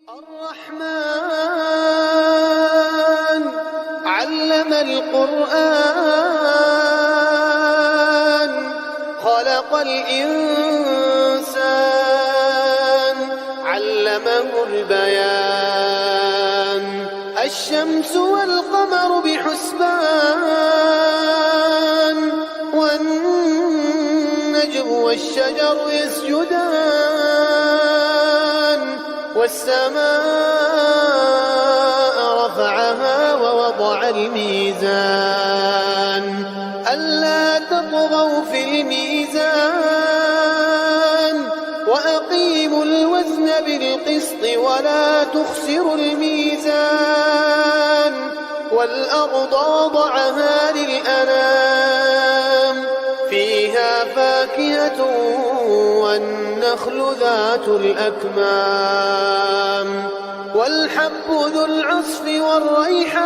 الرحمن علم القرآن خلق الإنسان علمه البيان الشمس والقمر بحسبان والنجم والشجر يسجدان والسماء رفعها ووضع الميزان ألا تطغوا في الميزان وأقيموا الوزن بالقسط ولا تخسروا الميزان والأرض وضعها للأنام فيها فاكهة والنخل ذات الأكمام والحب ذو العصف والريحان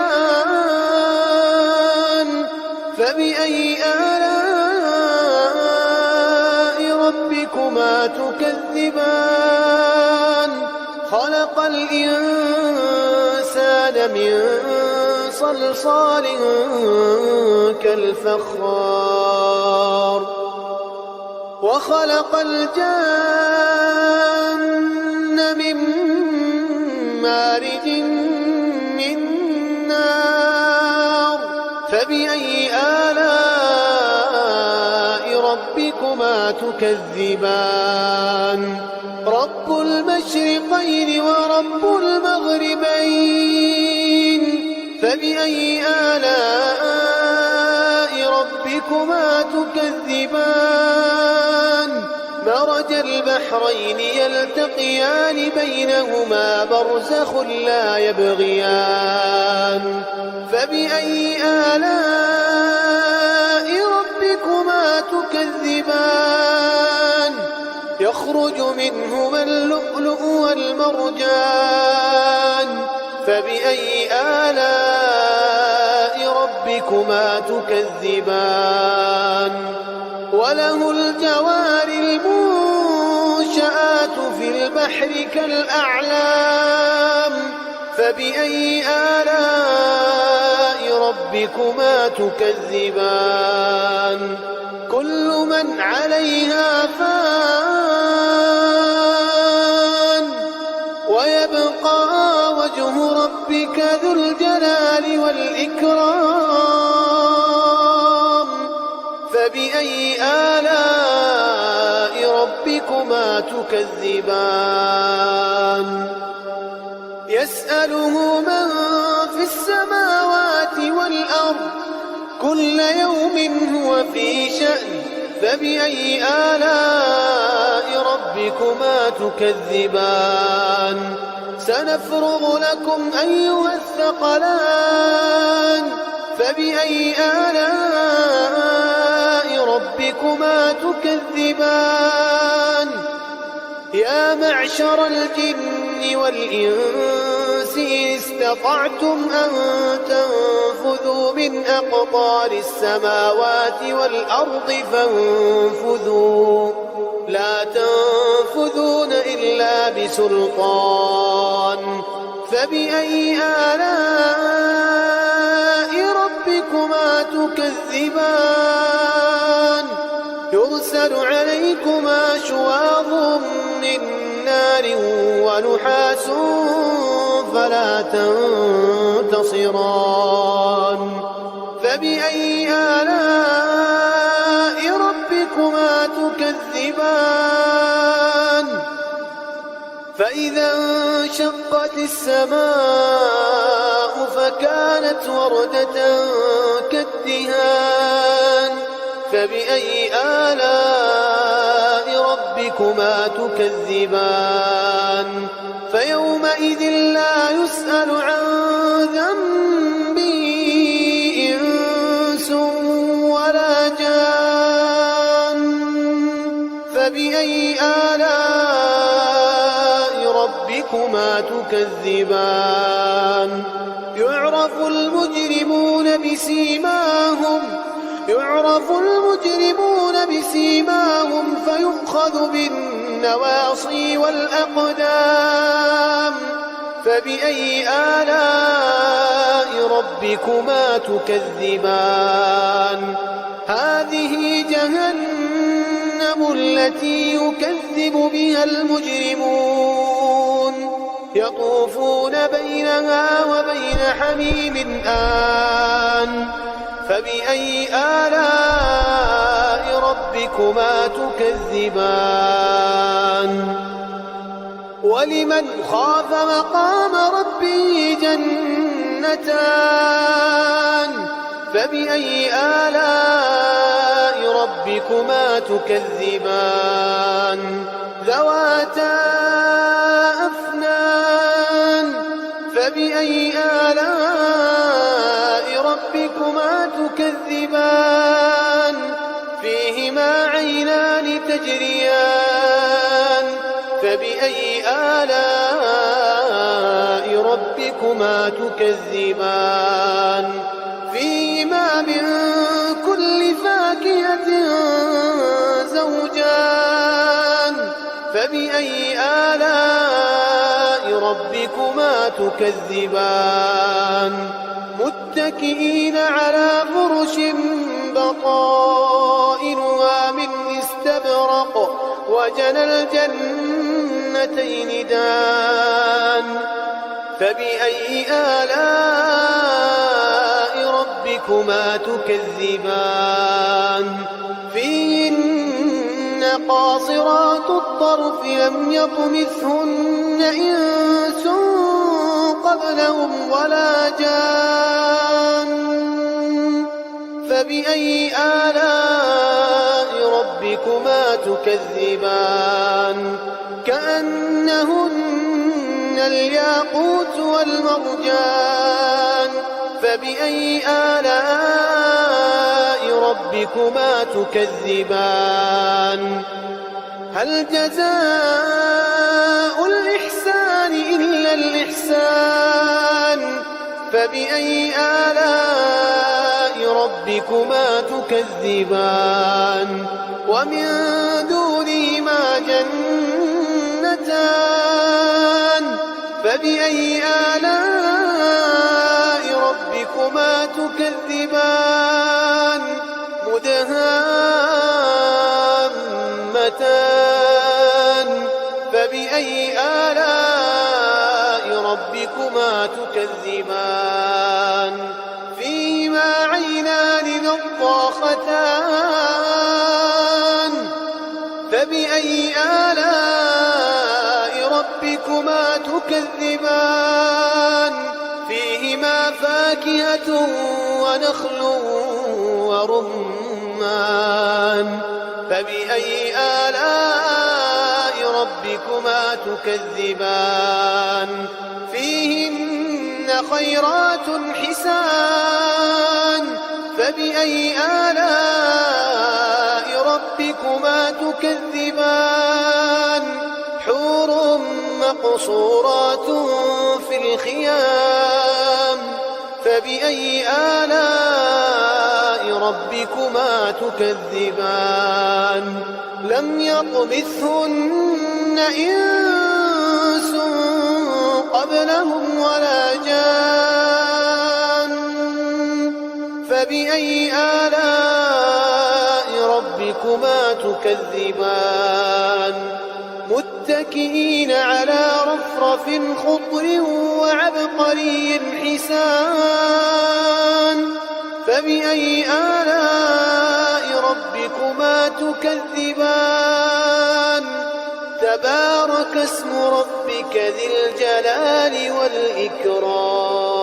فبأي آلاء ربكما تكذبان خلق الإنسان من صلصال كالفخار وخلق الجن من مارج من نار فبأي آلاء ربكما تكذبان رب المشرقين ورب المغربين فبأي آلاء ربكما تكذبان مرج البحرين يلتقيان بينهما برزخ لا يبغيان فبأي آلاء ربكما تكذبان يخرج منهما اللؤلؤ والمرجان فبأي آلاء ربكما تكذبان وله الجوار المنشآت في البحر كالأعلام فبأي آلاء ربكما تكذبان كل من عليها فان ويبقى وجه ربك ذو الجلال والإكرام فبأي آلاء ربكما تكذبان يسأله من في السماوات والأرض كل يوم هو في شأن فبأي آلاء ربكما تكذبان سنفرغ لكم أيها الثقلان فبأي آلاء ربكما تكذبان يا معشر الجن والإنس إن استطعتم أن تنفذوا من أقطار السماوات والأرض فانفذوا لا تنفذون إلا بسلطان فبأي آلاء ربكما تكذبان يرسل عليكما شواظ من نار ونحاس فلا تنتصران فبأي آلاء ربكما تكذبان فإذا انشقت السماء فكانت وردة كالدهان فبأي آلاء ربكما تكذبان فيومئذ لا يسأل عن ذنبه إنس ولا جان فبأي آلاء ربكما تكذبان يعرف المجرمون بسيماهم فيؤخذ بالنواصي والأقدام فبأي آلاء ربكما تكذبان هذه جهنم التي يكذب بها المجرمون يطوفون بينها وبين حميم آن فبأي آلاء ربكما تكذبان ولمن خاف مقام ربه جنتان فبأي آلاء ربكما تكذبان ذواتا أفنان فبأي آلاء ربكما تكذبان فيهما عينان تجريان فبأي آلاء ربكما تكذبان فيهما من كل فاكهة زوجان فبأي آلاء ربكما تكذبان متكئين على فرش بطائنها من استبرق وجنى الجنتين دان فبأي آلاء ربكما تكذبان فيهن قاصرات الطرف لم يطمثهن إنس قبلهم ولا جان فبأي آلاء ربكما تكذبان كأنهن الياقوت والمرجان فبأي آلاء ربكما تكذبان هل جزاء الإحسان إلا الإحسان فبأي آلاء ربكما تكذبان ومن دونهما جنتان فبأي آلاء ربكما تكذبان مدهامتان فبأي آلاء ربكما تكذبان فيهما عينان نضاختان فبأي آلاء ربكما تكذبان فيهما فاكهة ونخل ورمان فبأي آلاء ربكما تكذبان فيهن خيرات حسان فبأي آلاء ربكما تكذبان حور مقصورات في الخيام فبأي آلاء ربكما تكذبان لم يطمثهن إنس قبلهم ولا جان فبأي آلاء ربكما تكذبان متكئين على رفرف خضر وعبقري حسان فبأي آلاء ربكما تكذبان تبارك اسم ربك ذي الجلال والإكرام